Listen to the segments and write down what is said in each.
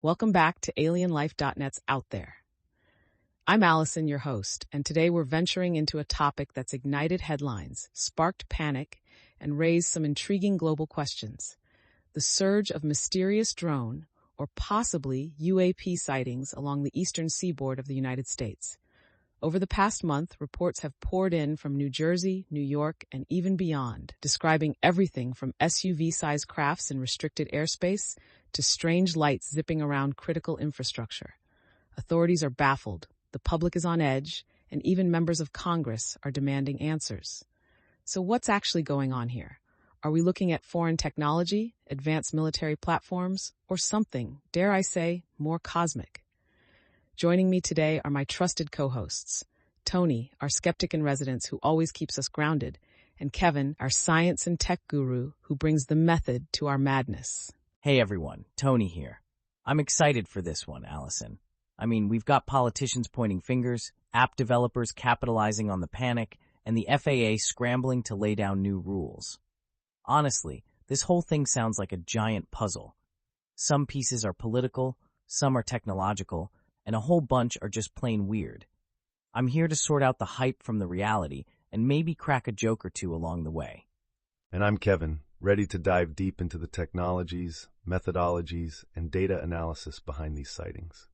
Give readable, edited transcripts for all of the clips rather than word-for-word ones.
Welcome back to AlienLife.net's Out There. I'm Allison, your host, and today we're venturing into a topic that's ignited headlines, sparked panic, and raised some intriguing global questions. The surge of mysterious drone, or possibly UAP sightings along the Eastern Seaboard of the United States. Over the past month, reports have poured in from New Jersey, New York, and even beyond, describing everything from SUV-sized crafts in restricted airspace to strange lights zipping around critical infrastructure. Authorities are baffled, the public is on edge, and even members of Congress are demanding answers. So what's actually going on here? Are we looking at foreign technology, advanced military platforms, or something, dare I say, more cosmic? Joining me today are my trusted co-hosts, Tony, our skeptic in residence who always keeps us grounded, and Kevin, our science and tech guru who brings the method to our madness. Hey everyone, Tony here. I'm excited for this one, Allison. We've got politicians pointing fingers, app developers capitalizing on the panic, and the FAA scrambling to lay down new rules. Honestly, this whole thing sounds like a giant puzzle. Some pieces are political, some are technological, and a whole bunch are just plain weird. I'm here to sort out the hype from the reality and maybe crack a joke or two along the way. And I'm Kevin, ready to dive deep into the technologies, methodologies, and data analysis behind these sightings.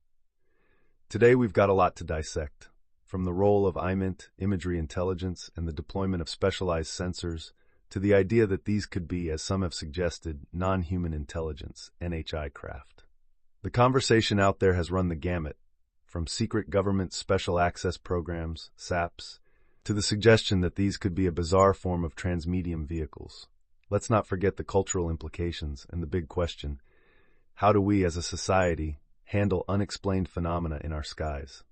Today we've got a lot to dissect, from the role of IMINT, imagery intelligence, and the deployment of specialized sensors, to the idea that these could be, as some have suggested, non-human intelligence, NHI craft. The conversation out there has run the gamut, from secret government special access programs, SAPs, to the suggestion that these could be a bizarre form of transmedium vehicles. Let's not forget the cultural implications and the big question: how do we as a society handle unexplained phenomena in our skies?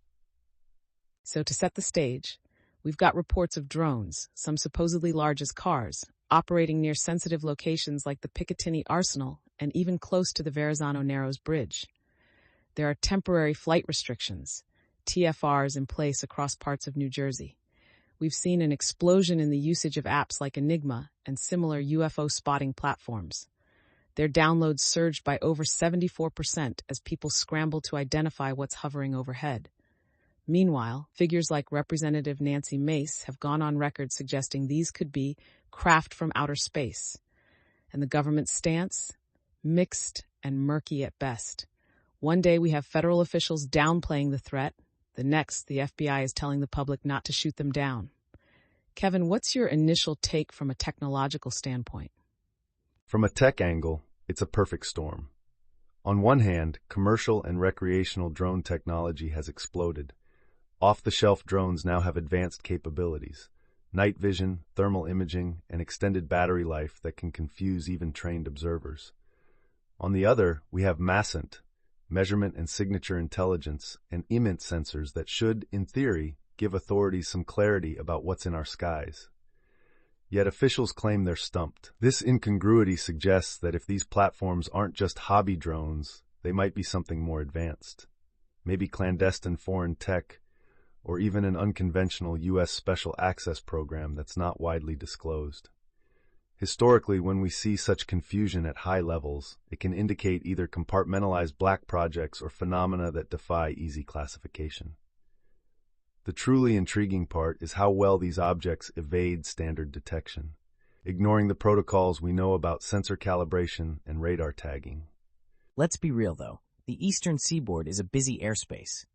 So to set the stage, we've got reports of drones, some supposedly large as cars, operating near sensitive locations like the Picatinny Arsenal and even close to the Verrazano Narrows Bridge. There are temporary flight restrictions, TFRs in place across parts of New Jersey. We've seen an explosion in the usage of apps like Enigma and similar UFO spotting platforms. Their downloads surged by over 74% as people scramble to identify what's hovering overhead. Meanwhile, figures like Representative Nancy Mace have gone on record suggesting these could be craft from outer space. And the government's stance? Mixed and murky at best. One day we have federal officials downplaying the threat. The next, the FBI is telling the public not to shoot them down. Kevin, what's your initial take from a technological standpoint? From a tech angle, it's a perfect storm. On one hand, commercial and recreational drone technology has exploded. Off-the-shelf drones now have advanced capabilities: night vision, thermal imaging, and extended battery life that can confuse even trained observers. On the other, we have MASINT, measurement and signature intelligence, and IMINT sensors that should, in theory, give authorities some clarity about what's in our skies. Yet officials claim they're stumped. This incongruity suggests that if these platforms aren't just hobby drones, they might be something more advanced. Maybe clandestine foreign tech, or even an unconventional U.S. special access program that's not widely disclosed. Historically, when we see such confusion at high levels, it can indicate either compartmentalized black projects or phenomena that defy easy classification. The truly intriguing part is how well these objects evade standard detection, ignoring the protocols we know about sensor calibration and radar tagging. Let's be real though, the Eastern Seaboard is a busy airspace.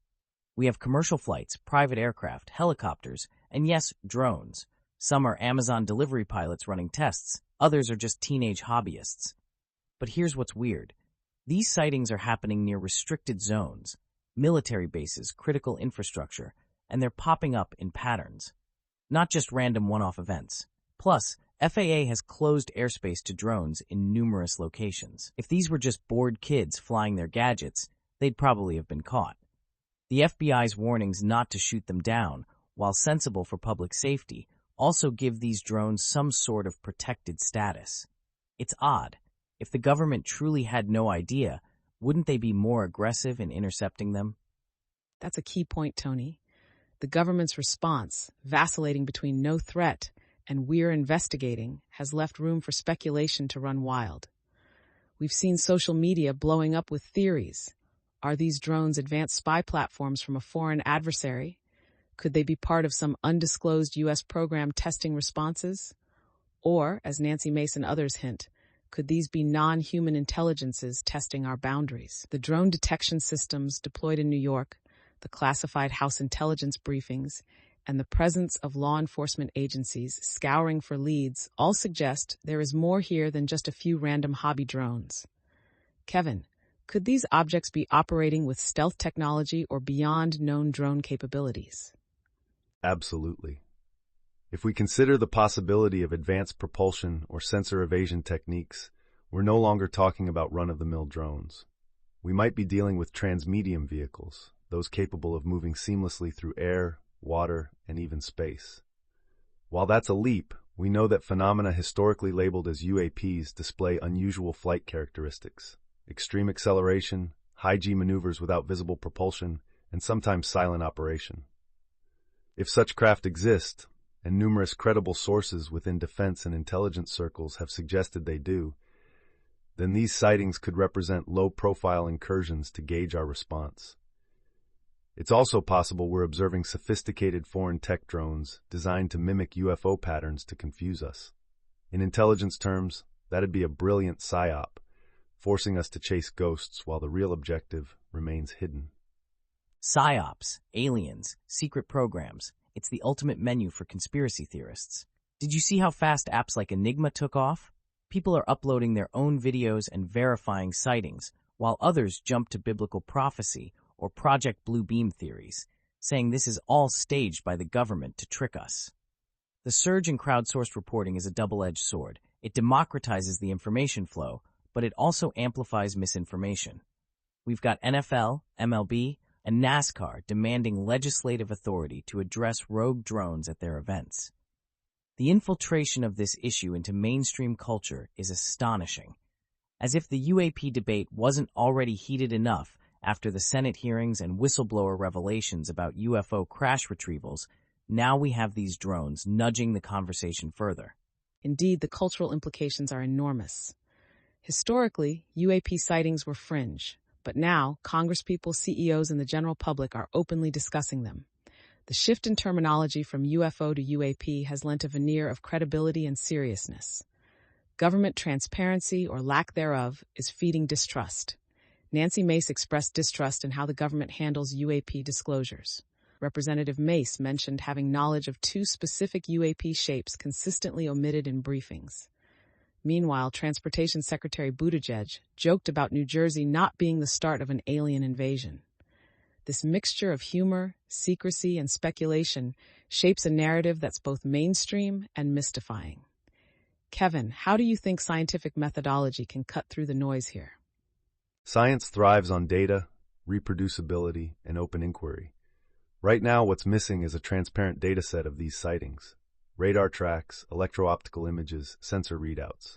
We have commercial flights, private aircraft, helicopters, and yes, drones. Some are Amazon delivery pilots running tests, others are just teenage hobbyists. But here's what's weird. These sightings are happening near restricted zones, military bases, critical infrastructure, and they're popping up in patterns, not just random one-off events. Plus, FAA has closed airspace to drones in numerous locations. If these were just bored kids flying their gadgets, they'd probably have been caught. The FBI's warnings not to shoot them down, while sensible for public safety, also give these drones some sort of protected status. It's odd. If the government truly had no idea, wouldn't they be more aggressive in intercepting them? That's a key point, Tony. The government's response, vacillating between no threat and we're investigating, has left room for speculation to run wild. We've seen social media blowing up with theories. Are these drones advanced spy platforms from a foreign adversary? Could they be part of some undisclosed U.S. program testing responses? Or, as Nancy Mace and others hint, could these be non-human intelligences testing our boundaries? The drone detection systems deployed in New York, the classified House intelligence briefings, and the presence of law enforcement agencies scouring for leads all suggest there is more here than just a few random hobby drones. Kevin, could these objects be operating with stealth technology or beyond known drone capabilities? Absolutely. If we consider the possibility of advanced propulsion or sensor evasion techniques, we're no longer talking about run-of-the-mill drones. We might be dealing with transmedium vehicles, those capable of moving seamlessly through air, water, and even space. While that's a leap, we know that phenomena historically labeled as UAPs display unusual flight characteristics: extreme acceleration, high-G maneuvers without visible propulsion, and sometimes silent operation. If such craft exist, and numerous credible sources within defense and intelligence circles have suggested they do, then these sightings could represent low-profile incursions to gauge our response. It's also possible we're observing sophisticated foreign tech drones designed to mimic UFO patterns to confuse us. In intelligence terms, that'd be a brilliant psyop, forcing us to chase ghosts while the real objective remains hidden. Psyops, aliens, secret programs. It's the ultimate menu for conspiracy theorists. Did you see how fast apps like Enigma took off? People are uploading their own videos and verifying sightings, while others jump to biblical prophecy or Project Blue Beam theories, saying this is all staged by the government to trick us. The surge in crowdsourced reporting is a double-edged sword. It democratizes the information flow, but it also amplifies misinformation. We've got NFL, MLB, and NASCAR demanding legislative authority to address rogue drones at their events. The infiltration of this issue into mainstream culture is astonishing. As if the UAP debate wasn't already heated enough after the Senate hearings and whistleblower revelations about UFO crash retrievals, now we have these drones nudging the conversation further. Indeed, the cultural implications are enormous. Historically, UAP sightings were fringe, but now congresspeople, CEOs, and the general public are openly discussing them. The shift in terminology from UFO to UAP has lent a veneer of credibility and seriousness. Government transparency, or lack thereof, is feeding distrust. Nancy Mace expressed distrust in how the government handles UAP disclosures. Representative Mace mentioned having knowledge of 2 specific UAP shapes consistently omitted in briefings. Meanwhile, Transportation Secretary Buttigieg joked about New Jersey not being the start of an alien invasion. This mixture of humor, secrecy, and speculation shapes a narrative that's both mainstream and mystifying. Kevin, how do you think scientific methodology can cut through the noise here? Science thrives on data, reproducibility, and open inquiry. Right now, what's missing is a transparent data set of these sightings: radar tracks, electro-optical images, sensor readouts.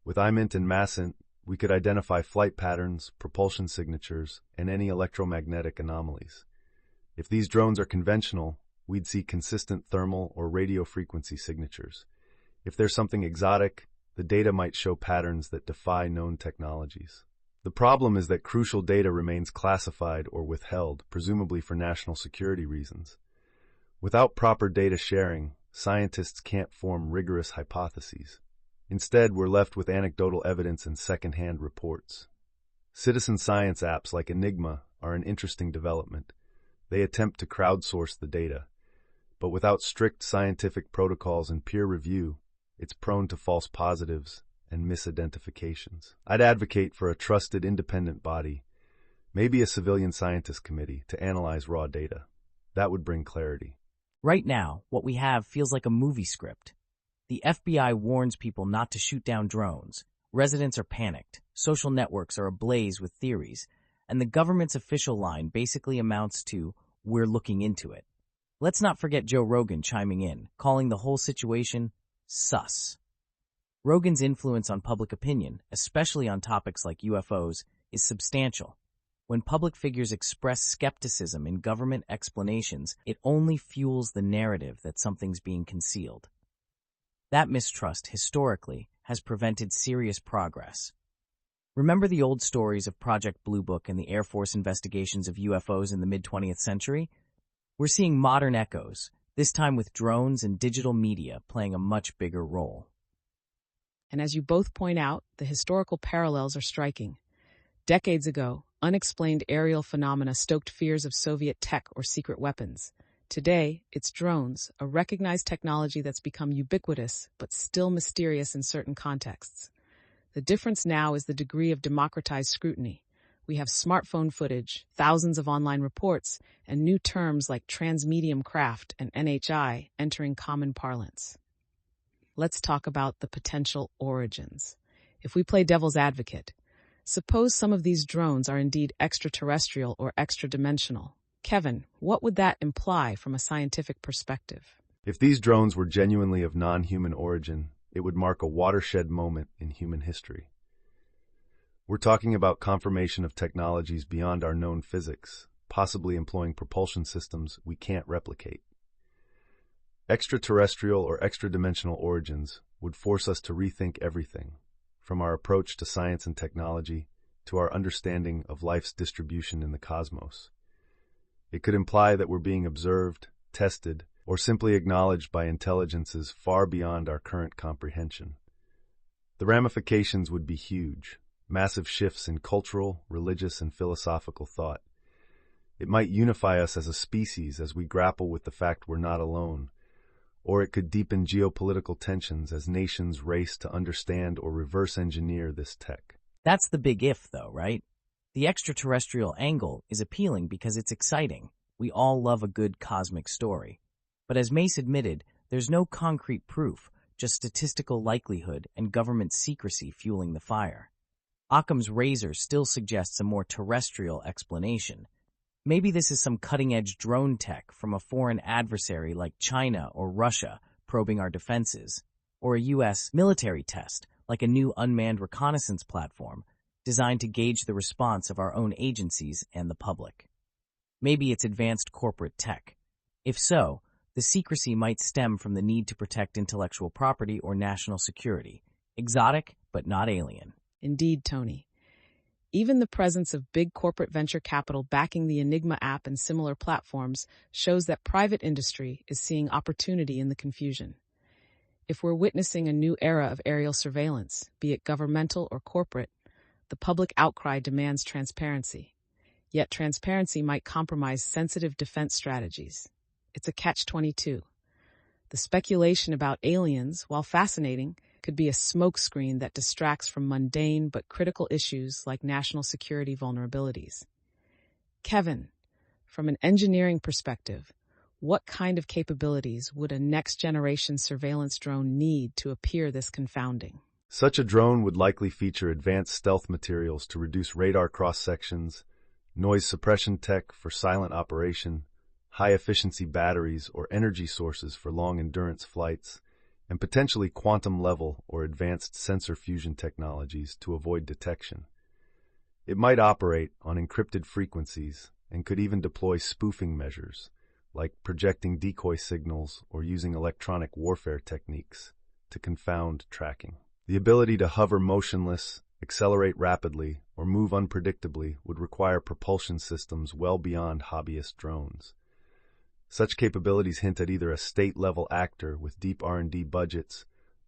With IMINT and MASINT, we could identify flight patterns, propulsion signatures, and any electromagnetic anomalies. If these drones are conventional, we'd see consistent thermal or radio frequency signatures. If there's something exotic, the data might show patterns that defy known technologies. The problem is that crucial data remains classified or withheld, presumably for national security reasons. Without proper data sharing, scientists can't form rigorous hypotheses. Instead, we're left with anecdotal evidence and second-hand reports. Citizen science apps like Enigma are an interesting development. They attempt to crowdsource the data, but without strict scientific protocols and peer review, it's prone to false positives and misidentifications. I'd advocate for a trusted independent body, maybe a civilian scientist committee, to analyze raw data. That would bring clarity. Right now, what we have feels like a movie script. The FBI warns people not to shoot down drones. Residents are panicked. Social networks are ablaze with theories. And the government's official line basically amounts to, "We're looking into it." Let's not forget Joe Rogan chiming in, calling the whole situation sus. Rogan's influence on public opinion, especially on topics like UFOs, is substantial. When public figures express skepticism in government explanations, it only fuels the narrative that something's being concealed. That mistrust, historically, has prevented serious progress. Remember the old stories of Project Blue Book and the Air Force investigations of UFOs in the mid-20th century? We're seeing modern echoes, this time with drones and digital media playing a much bigger role. And as you both point out, the historical parallels are striking. Decades ago, unexplained aerial phenomena stoked fears of Soviet tech or secret weapons. Today, it's drones, a recognized technology that's become ubiquitous but still mysterious in certain contexts. The difference now is the degree of democratized scrutiny. We have smartphone footage, thousands of online reports, and new terms like transmedium craft and NHI entering common parlance. Let's talk about the potential origins. If we play devil's advocate, suppose some of these drones are indeed extraterrestrial or extra-dimensional. Kevin, what would that imply from a scientific perspective? If these drones were genuinely of non-human origin, it would mark a watershed moment in human history. We're talking about confirmation of technologies beyond our known physics, possibly employing propulsion systems we can't replicate. Extraterrestrial or extra-dimensional origins would force us to rethink everything, from our approach to science and technology to our understanding of life's distribution in the cosmos. It could imply that we're being observed, tested, or simply acknowledged by intelligences far beyond our current comprehension. The ramifications would be huge, massive shifts in cultural, religious, and philosophical thought. It might unify us as a species as we grapple with the fact we're not alone, or it could deepen geopolitical tensions as nations race to understand or reverse engineer this tech. That's the big if, though, right? The extraterrestrial angle is appealing because it's exciting. We all love a good cosmic story. But as Mace admitted, there's no concrete proof, just statistical likelihood and government secrecy fueling the fire. Occam's razor still suggests a more terrestrial explanation. Maybe this is some cutting-edge drone tech from a foreign adversary like China or Russia probing our defenses, or a U.S. military test like a new unmanned reconnaissance platform designed to gauge the response of our own agencies and the public. Maybe it's advanced corporate tech. If so, the secrecy might stem from the need to protect intellectual property or national security. Exotic, but not alien. Indeed, Tony. Even the presence of big corporate venture capital backing the Enigma app and similar platforms shows that private industry is seeing opportunity in the confusion. If we're witnessing a new era of aerial surveillance, be it governmental or corporate, the public outcry demands transparency. Yet transparency might compromise sensitive defense strategies. It's a catch-22. The speculation about aliens, while fascinating, could be a smokescreen that distracts from mundane but critical issues like national security vulnerabilities. Kevin, from an engineering perspective, what kind of capabilities would a next-generation surveillance drone need to appear this confounding? Such a drone would likely feature advanced stealth materials to reduce radar cross-sections, noise suppression tech for silent operation, high-efficiency batteries or energy sources for long-endurance flights, and potentially quantum-level or advanced sensor fusion technologies to avoid detection. It might operate on encrypted frequencies and could even deploy spoofing measures, like projecting decoy signals or using electronic warfare techniques to confound tracking. The ability to hover motionless, accelerate rapidly, or move unpredictably would require propulsion systems well beyond hobbyist drones. Such capabilities hint at either a state-level actor with deep R&D budgets,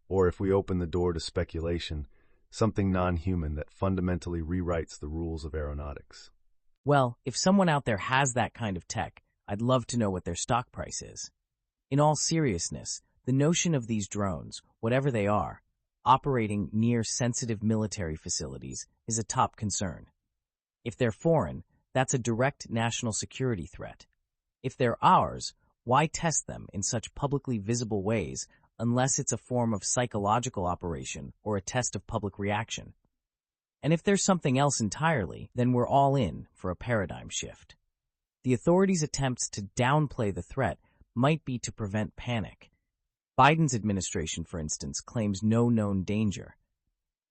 or if we open the door to speculation, something non-human that fundamentally rewrites the rules of aeronautics. Well, if someone out there has that kind of tech, I'd love to know what their stock price is. In all seriousness, the notion of these drones, whatever they are, operating near sensitive military facilities is a top concern. If they're foreign, that's a direct national security threat. If they're ours, why test them in such publicly visible ways unless it's a form of psychological operation or a test of public reaction? And if there's something else entirely, then we're all in for a paradigm shift. The authorities' attempts to downplay the threat might be to prevent panic. Biden's administration, for instance, claims no known danger.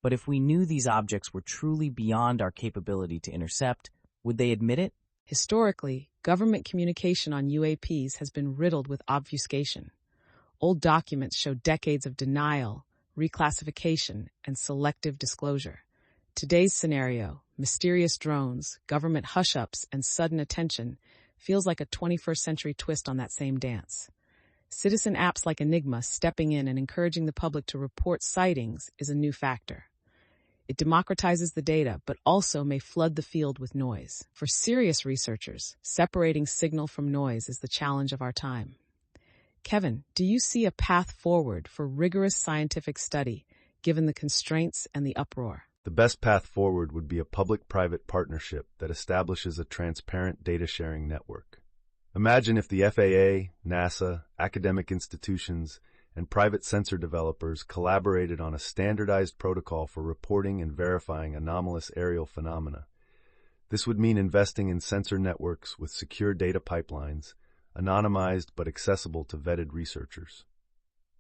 But if we knew these objects were truly beyond our capability to intercept, would they admit it? Historically, government communication on UAPs has been riddled with obfuscation. Old documents show decades of denial, reclassification, and selective disclosure. Today's scenario, mysterious drones, government hush-ups, and sudden attention, feels like a 21st century twist on that same dance. Citizen apps like Enigma stepping in and encouraging the public to report sightings is a new factor. It democratizes the data, but also may flood the field with noise. For serious researchers, separating signal from noise is the challenge of our time. Kevin, do you see a path forward for rigorous scientific study, given the constraints and the uproar? The best path forward would be a public-private partnership that establishes a transparent data-sharing network. Imagine if the FAA, NASA, academic institutions, and private sensor developers collaborated on a standardized protocol for reporting and verifying anomalous aerial phenomena. This would mean investing in sensor networks with secure data pipelines, anonymized but accessible to vetted researchers.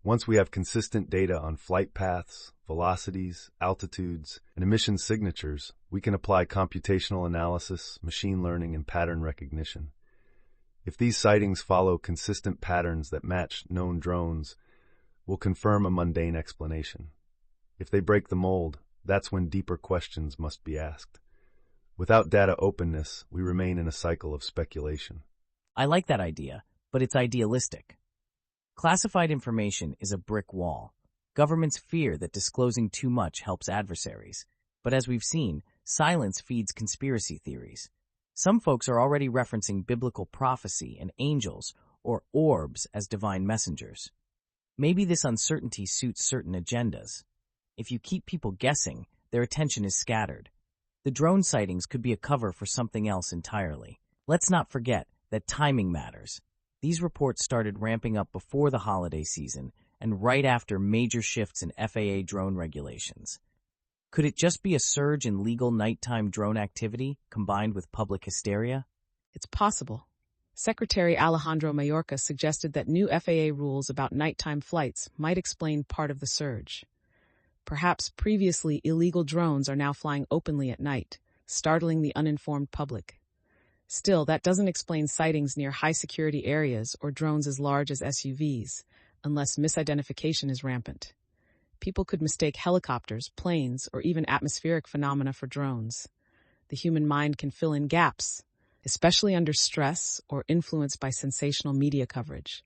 Once we have consistent data on flight paths, velocities, altitudes, and emission signatures, we can apply computational analysis, machine learning, and pattern recognition. If these sightings follow consistent patterns that match known drones, we'll confirm a mundane explanation. If they break the mold, that's when deeper questions must be asked. Without data openness, we remain in a cycle of speculation. I like that idea, but it's idealistic. Classified information is a brick wall. Governments fear that disclosing too much helps adversaries. But as we've seen, silence feeds conspiracy theories. Some folks are already referencing biblical prophecy and angels or orbs as divine messengers. Maybe this uncertainty suits certain agendas. If you keep people guessing, their attention is scattered. The drone sightings could be a cover for something else entirely. Let's not forget that timing matters. These reports started ramping up before the holiday season and right after major shifts in FAA drone regulations. Could it just be a surge in legal nighttime drone activity combined with public hysteria? It's possible. Secretary Alejandro Mayorkas suggested that new FAA rules about nighttime flights might explain part of the surge. Perhaps previously illegal drones are now flying openly at night, startling the uninformed public. Still, that doesn't explain sightings near high-security areas or drones as large as SUVs, unless misidentification is rampant. People could mistake helicopters, planes, or even atmospheric phenomena for drones. The human mind can fill in gaps, especially under stress or influenced by sensational media coverage.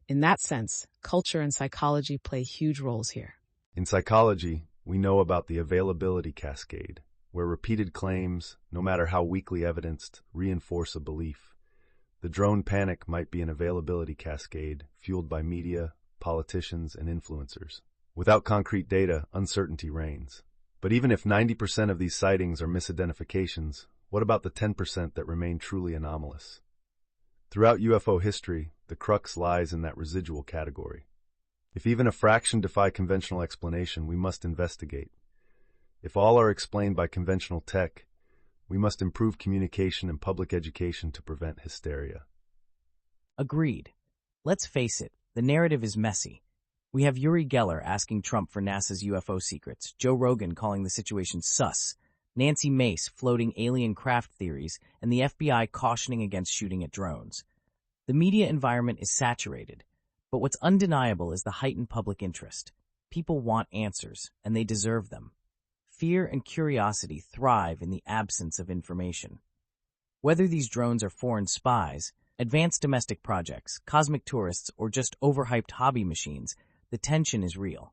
In that sense, culture and psychology play huge roles here. In psychology, we know about the availability cascade, where repeated claims, no matter how weakly evidenced, reinforce a belief. The drone panic might be an availability cascade fueled by media, politicians, and influencers. Without concrete data, uncertainty reigns. But even if 90% of these sightings are misidentifications, what about the 10% that remain truly anomalous? Throughout UFO history, the crux lies in that residual category. If even a fraction defy conventional explanation, we must investigate. If all are explained by conventional tech, we must improve communication and public education to prevent hysteria. Agreed. Let's face it, the narrative is messy. We have Uri Geller asking Trump for NASA's UFO secrets, Joe Rogan calling the situation sus, Nancy Mace floating alien craft theories, and the FBI cautioning against shooting at drones. The media environment is saturated, but what's undeniable is the heightened public interest. People want answers, and they deserve them. Fear and curiosity thrive in the absence of information. Whether these drones are foreign spies, advanced domestic projects, cosmic tourists, or just overhyped hobby machines, the tension is real.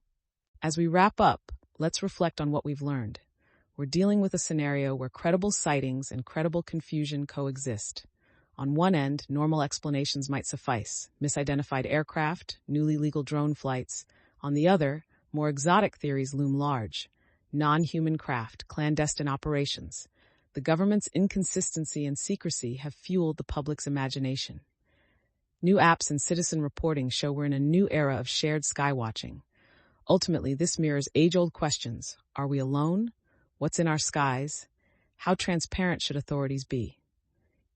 As we wrap up, let's reflect on what we've learned. We're dealing with a scenario where credible sightings and credible confusion coexist. On one end, normal explanations might suffice, misidentified aircraft, newly legal drone flights. On the other, more exotic theories loom large. Non-human craft, clandestine operations. The government's inconsistency and secrecy have fueled the public's imagination. New apps and citizen reporting show we're in a new era of shared skywatching. Ultimately, this mirrors age-old questions. Are we alone? What's in our skies? How transparent should authorities be?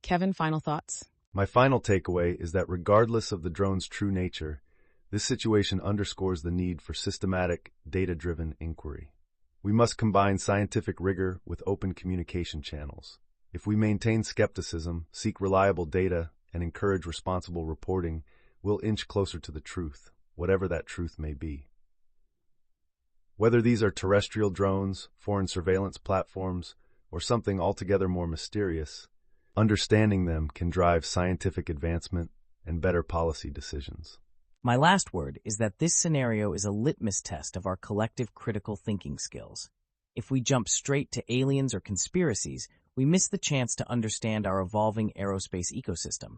Kevin, final thoughts? My final takeaway is that regardless of the drone's true nature, this situation underscores the need for systematic, data-driven inquiry. We must combine scientific rigor with open communication channels. If we maintain skepticism, seek reliable data, and encourage responsible reporting, we'll inch closer to the truth, whatever that truth may be. Whether these are terrestrial drones, foreign surveillance platforms, or something altogether more mysterious, understanding them can drive scientific advancement and better policy decisions. My last word is that this scenario is a litmus test of our collective critical thinking skills. If we jump straight to aliens or conspiracies, we miss the chance to understand our evolving aerospace ecosystem.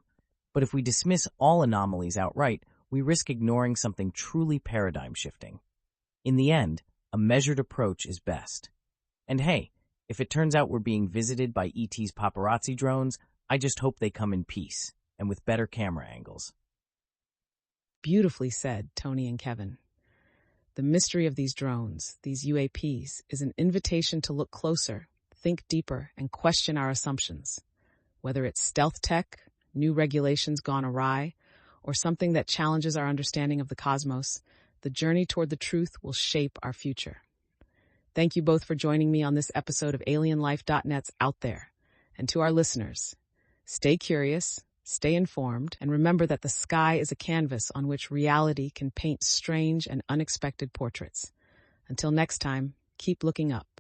But if we dismiss all anomalies outright, we risk ignoring something truly paradigm-shifting. In the end, a measured approach is best. And hey, if it turns out we're being visited by ET's paparazzi drones, I just hope they come in peace and with better camera angles. Beautifully said, Tony and Kevin. The mystery of these drones, these UAPs, is an invitation to look closer, think deeper, and question our assumptions. Whether it's stealth tech, new regulations gone awry, or something that challenges our understanding of the cosmos, the journey toward the truth will shape our future. Thank you both for joining me on this episode of AlienLife.net's Out There. And to our listeners, stay curious, stay informed, and remember that the sky is a canvas on which reality can paint strange and unexpected portraits. Until next time, keep looking up.